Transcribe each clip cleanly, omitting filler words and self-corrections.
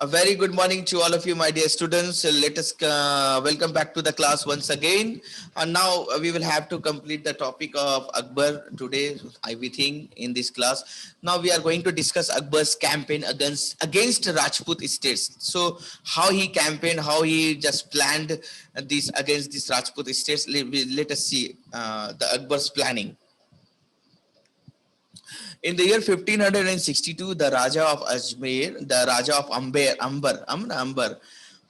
A very good morning to all of you, my dear students. Let us welcome back to the class once again. And now we will have to complete the topic of Akbar today, we think, in this class. Now we are going to discuss Akbar's campaign against Rajput states. So how he campaigned, how he just planned this against these Rajput states. Let us see the Akbar's planning. In the year 1562, the Raja of Ajmer, the Raja of Amber,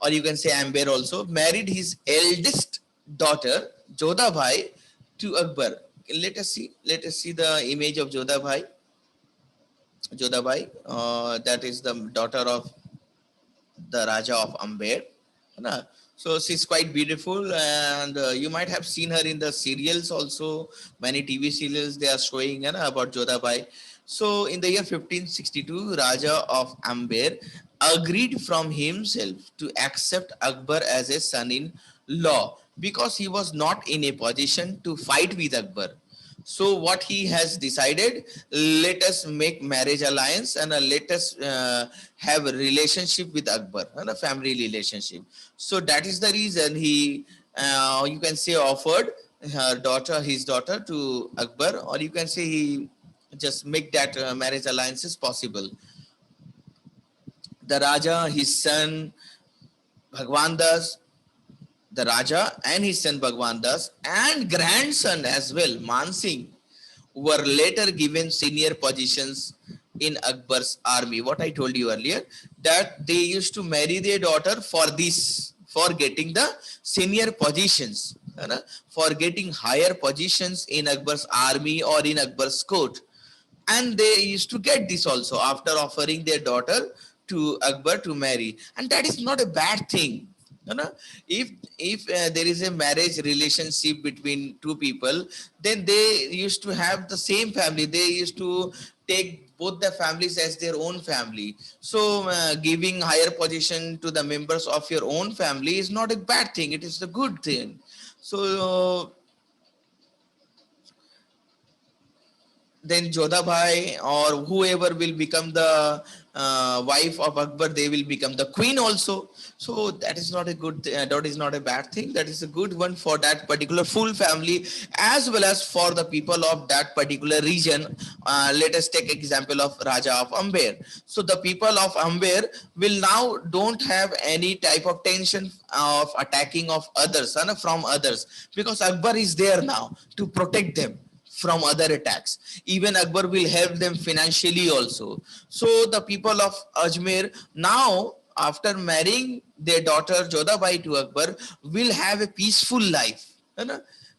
or you can say Amber also, married his eldest daughter, Jodha Bhai, to Akbar. Let us see the image of Jodha Bhai. Jodha Bhai, that is the daughter of the Raja of Amber. So she's quite beautiful, and you might have seen her in the serials also. Many TV serials they are showing about Jodhabai. So in the year 1562, Raja of Amber agreed from himself to accept Akbar as a son-in-law because he was not in a position to fight with Akbar. So what he has decided, let us make marriage alliance and let us have a relationship with Akbar and a family relationship. So that is the reason he, you can say, offered his daughter to Akbar, or you can say he just make that marriage alliances possible. The Raja, his son Bhagwan Das, the Raja and his son Bhagwan Das and grandson as well, Man Singh, were later given senior positions in Akbar's army. What I told you earlier, that they used to marry their daughter for this, for getting the senior positions, for getting higher positions in Akbar's army or in Akbar's court. And they used to get this also after offering their daughter to Akbar to marry. And that is not a bad thing. If there is a marriage relationship between two people, then they used to have the same family. They used to take both the families as their own family. So giving higher position to the members of your own family is not a bad thing. It is a good thing. So then Jodha Bhai or whoever will become the wife of Akbar, they will become the queen also. So that is not a good, that is not a bad thing. That is a good one for that particular full family as well as for the people of that particular region. Let us take example of Raja of Amber. So the people of Amber will now don't have any type of tension of attacking of others from others, because Akbar is there now to protect them from other attacks. Even Akbar will help them financially also. So the people of Ajmer now, after marrying their daughter Jodhabai to Akbar, will have a peaceful life,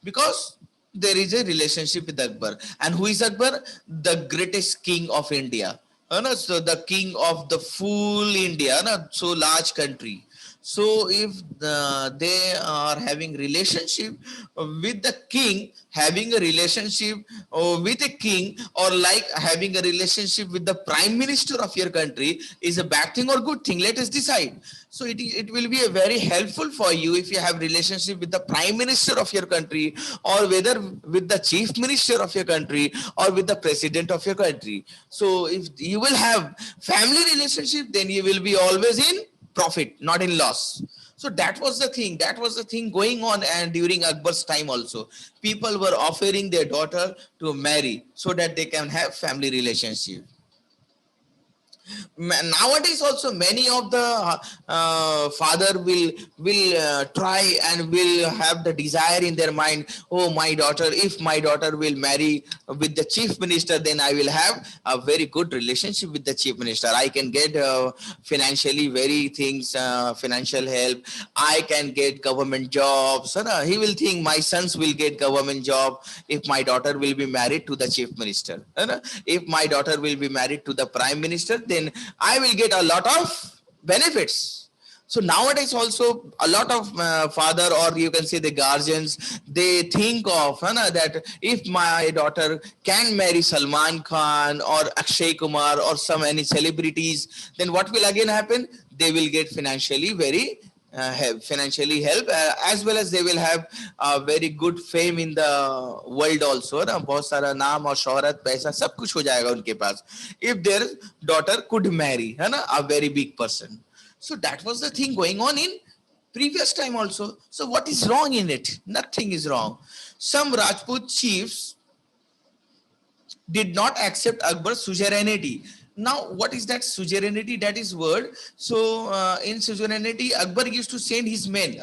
because there is a relationship with Akbar. And who is Akbar? The greatest king of India. So the king of the full India, so large country. So if they are having relationship with the king, having a relationship with a king, or like having a relationship with the prime minister of your country is a bad thing or good thing, let us decide. So it will be a very helpful for you if you have relationship with the prime minister of your country, or whether with the chief minister of your country, or with the president of your country. So if you will have family relationship, then you will be always in profit, not in loss. So that was the thing. That was the thing going on, and during Akbar's time also, people were offering their daughter to marry so that they can have family relationship. Nowadays also many of the father will try and will have the desire in their mind, oh, my daughter, if my daughter will marry with the chief minister, then I will have a very good relationship with the chief minister. I can get financially very things, financial help. I can get government jobs. He will think my sons will get government job if my daughter will be married to the chief minister. If my daughter will be married to the prime minister, then I will get a lot of benefits. So nowadays also a lot of father, or you can say the guardians, they think of that if my daughter can marry Salman Khan or Akshay Kumar or some any celebrities, then what will again happen? They will get financially very financially help, as well as they will have very good fame in the world also. ना बहुत सारा नाम और शोहरत पैसा सब कुछ हो जाएगा उनके पास if their daughter could marry a very big person. So that was the thing going on in previous time also. So what is wrong in it? Nothing is wrong. Some Rajput chiefs did not accept Akbar's suzerainty. Now, what is that suzerainty? That is word. So, in suzerainty, Akbar used to send his men.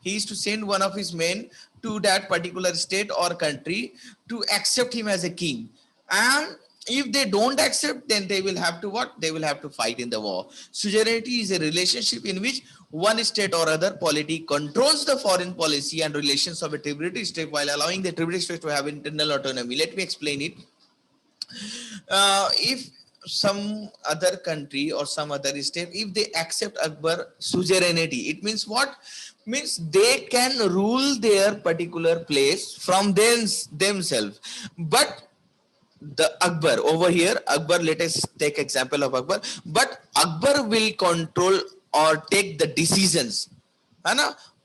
He used to send one of his men to that particular state or country to accept him as a king. And if they don't accept, then they will have to what? They will have to fight in the war. Suzerainty is a relationship in which one state or other polity controls the foreign policy and relations of a tributary state while allowing the tributary state to have internal autonomy. Let me explain it. If some other country or some other state, if they accept Akbar suzerainty, it means what? Means they can rule their particular place from themselves. But the Akbar over here, Akbar, let us take example of Akbar, but Akbar will control or take the decisions,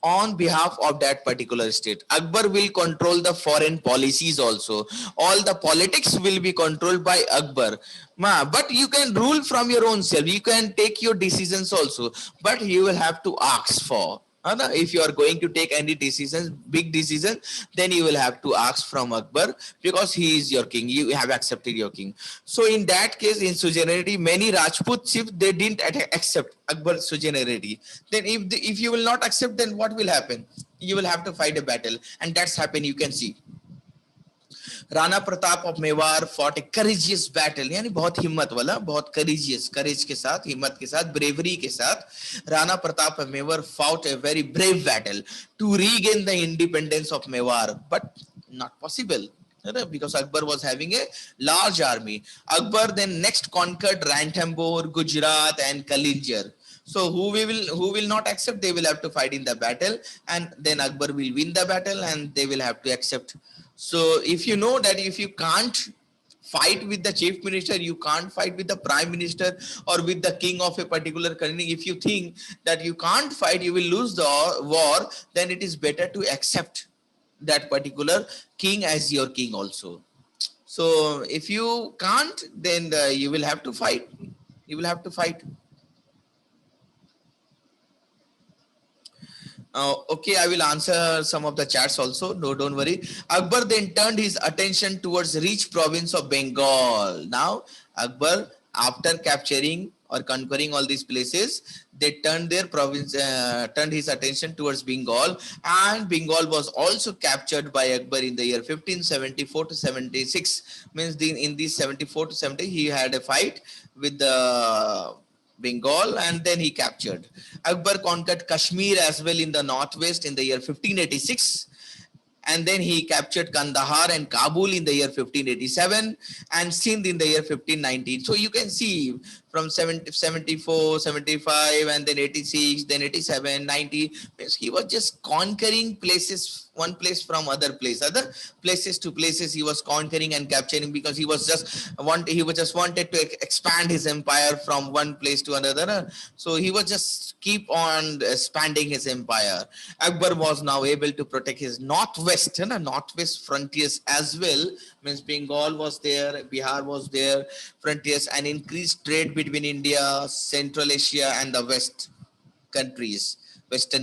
on behalf of that particular state. Akbar will control the foreign policies also. All the politics will be controlled by Akbar. But you can rule from your own self. You can take your decisions also, but you will have to ask for. If you are going to take any decisions, big decisions, then you will have to ask from Akbar because he is your king. You have accepted your king. So in that case, in suzerainty, many Rajput chiefs, they didn't accept Akbar's suzerainty. Then if you will not accept, then what will happen? You will have to fight a battle, and that's happened. You can see Rana Pratap of Mewar fought A courageous battle, यानी बहुत हिम्मत वाला, बहुत courageous, करेज के साथ, हिम्मत के साथ, ब्रेवरी के साथ Rana Pratap of Mewar fought a very brave battle to regain the independence of Mewar, but not possible because Akbar was having a large army. Akbar then next conquered Ranthambore, Gujarat and Kalinjar. So who will not accept, they will have to fight in the battle, and then Akbar will win the battle and they will have to accept. So if you know that if you can't fight with the chief minister, you can't fight with the prime minister or with the king of a particular country, if you think that you can't fight, you will lose the war, then it is better to accept that particular king as your king also. So if you can't, then you will have to fight. You will have to fight. Okay, I will answer some of the chats also. No, don't worry. Akbar then turned his attention towards rich province of Bengal. Now, Akbar, after capturing or conquering all these places, they turned their province, turned his attention towards Bengal, and Bengal was also captured by Akbar in the year 1574 to 76. Means in this 74 to 70, he had a fight with the Bengal, and then he captured. Akbar conquered Kashmir as well in the northwest in the year 1586, and then he captured Kandahar and Kabul in the year 1587 and Sindh in the year 1519. So you can see from 74, 75 and then 86, then 87, 90. He was just conquering places, one place from other places to places. He was conquering and capturing because he was just wanted to expand his empire from one place to another. So he was just keep on expanding his empire. Akbar was now able to protect his northwest frontiers as well. Means Bengal was there, Bihar was there, frontiers, and increased trade between India, Central Asia, and the Western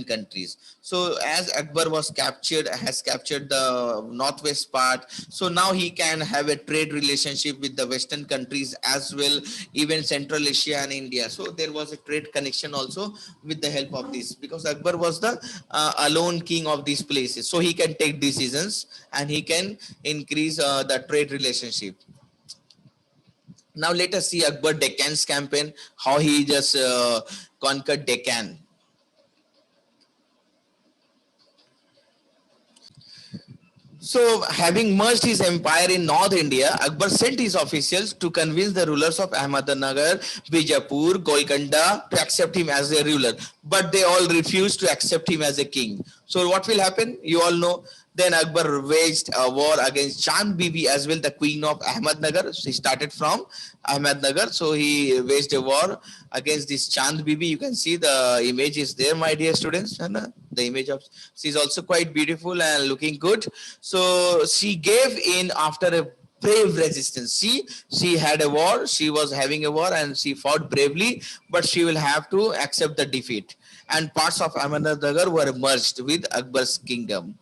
countries. So as Akbar has captured the northwest part, so now he can have a trade relationship with the Western countries as well, even Central Asia and India. So there was a trade connection also with the help of this, because Akbar was the alone king of these places. So he can take decisions and he can increase the trade relationship. Now let us see Akbar Deccan's campaign, how he just conquered Deccan. So, having merged his empire in North India, Akbar sent his officials to convince the rulers of Ahmednagar, Bijapur, Golconda to accept him as their ruler. But they all refused to accept him as a king. So, what will happen? You all know. Then Akbar waged a war against Chand Bibi as well, the queen of Ahmednagar. He started from Ahmednagar. So he waged a war against this Chand Bibi. You can see the image is there, my dear students. The image of, she's also quite beautiful and looking good. So she gave in after a brave resistance. She had a war, she was having a war and she fought bravely, but she will have to accept the defeat. And parts of Ahmednagar were merged with Akbar's kingdom.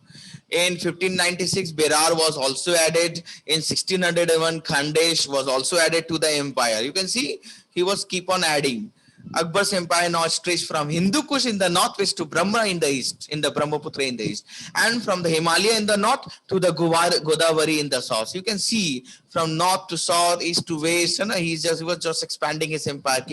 In 1596, Berar was also added. In 1601, Khandesh was also added to the empire. You can see he was keep on adding. Akbar's empire now stretched from Hindu Kush in the northwest to Brahma in the east, in the Brahmaputra in the east, and from the Himalaya in the north to the Godavari in the south. You can see from north to south, east to west, and he was just expanding his empire,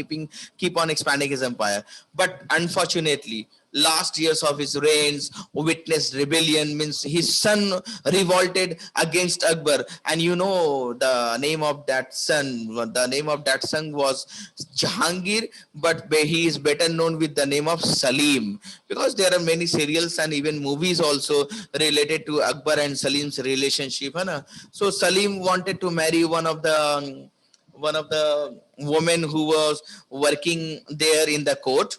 keep on expanding his empire. But unfortunately, last years of his reigns witnessed rebellion, means his son revolted against Akbar, and you know the name of that son. The name of that son was Jahangir, but he is better known with the name of Salim, because there are many serials and even movies also related to Akbar and Salim's relationship. Hai. So Salim wanted to marry one of the women who was working there in the court,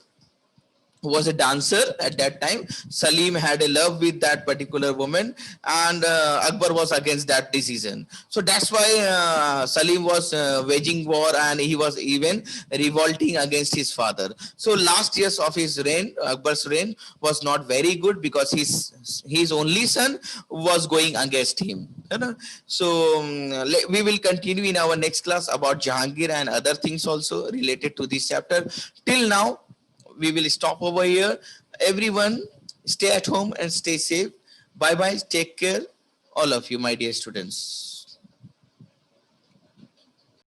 was a dancer at that time. Salim had a love with that particular woman, and Akbar was against that decision. So that's why Salim was waging war, and he was even revolting against his father. So last years of his reign, Akbar's reign, was not very good because his only son was going against him. You know? So we will continue in our next class about Jahangir and other things also related to this chapter. Till now, we will stop over here. Everyone, stay at home and stay safe. Bye bye. Take care, all of you, my dear students.